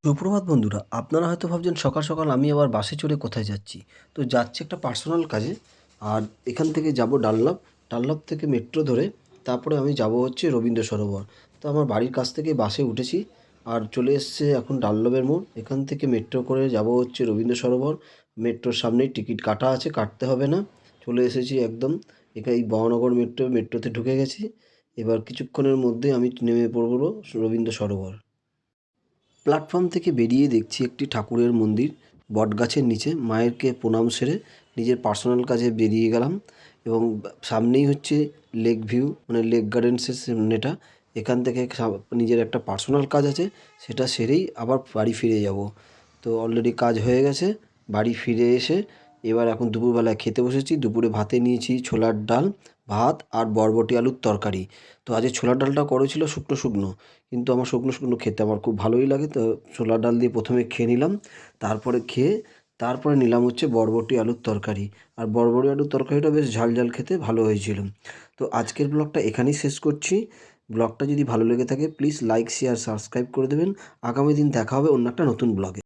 সুপ্রভাত বন্ধুরা, আপনারা হয়তো ভাবছেন সকাল সকাল আমি আবার বাসে চড়ে কোথায় যাচ্ছি। তো যাচ্ছি একটা পার্সোনাল কাজে। আর এখান থেকে যাব ডানলপ, ডানলপ থেকে মেট্রো ধরে তারপরে আমি যাব হচ্ছে রবীন্দ্র সরোবর। তো আমার বাড়ির কাছ থেকে বাসে উঠেছি আর চলে এসছে এখন ডানলপের মোড়। এখান থেকে মেট্রো করে যাব হচ্ছে রবীন্দ্র সরোবর। মেট্রোর সামনেই টিকিট কাটা আছে, কাটতে হবে না। চলে এসেছি একদম এখানে এই বহনগর মেট্রোতে ঢুকে গেছি। এবার কিছুক্ষণের মধ্যে আমি নেমে পড়ব রবীন্দ্র সরোবর। প্ল্যাটফর্ম থেকে বেরিয়ে দেখছি একটি ঠাকুরের মন্দির বটগাছের নিচে। মায়েরকে প্রণাম সেরে নিজের পার্সোনাল কাজে বেরিয়ে গেলাম এবং সামনেই হচ্ছে লেক ভিউ, মানে লেক গার্ডেন্সের সামনেটা। এখান থেকে নিজের একটা পার্সোনাল কাজ আছে, সেটা সেরেই আবার বাড়ি ফিরে যাব। তো অলরেডি কাজ হয়ে গেছে। বাড়ি ফিরে এসে এবার এখন দুপুরবেলায় খেতে বসেছি। দুপুরে ভাতে নিয়েছি ছোলার ডাল, ভাত আর বরবটি আলুর তরকারি। তো আজকে ছোলার ডালটা করেছিল শুকনো শুকনো, কিন্তু আমার শুকনো শুকনো খেতে আমার খুব ভালোই লাগে। তো ছোলার ডাল দিয়ে প্রথমে খেয়ে নিলাম, তারপরে নিলাম হচ্ছে বরবটি আলুর তরকারি। আর বরবটি আলুর তরকারিটা বেশ ঝাল ঝাল, খেতে ভালো হয়েছিল। তো আজকের ব্লগটা এখানেই শেষ করছি। ব্লগটা যদি ভালো লেগে থাকে প্লিজ লাইক শেয়ার সাবস্ক্রাইব করে দেবেন। আগামী দিন দেখা হবে অন্য একটা নতুন ব্লগে।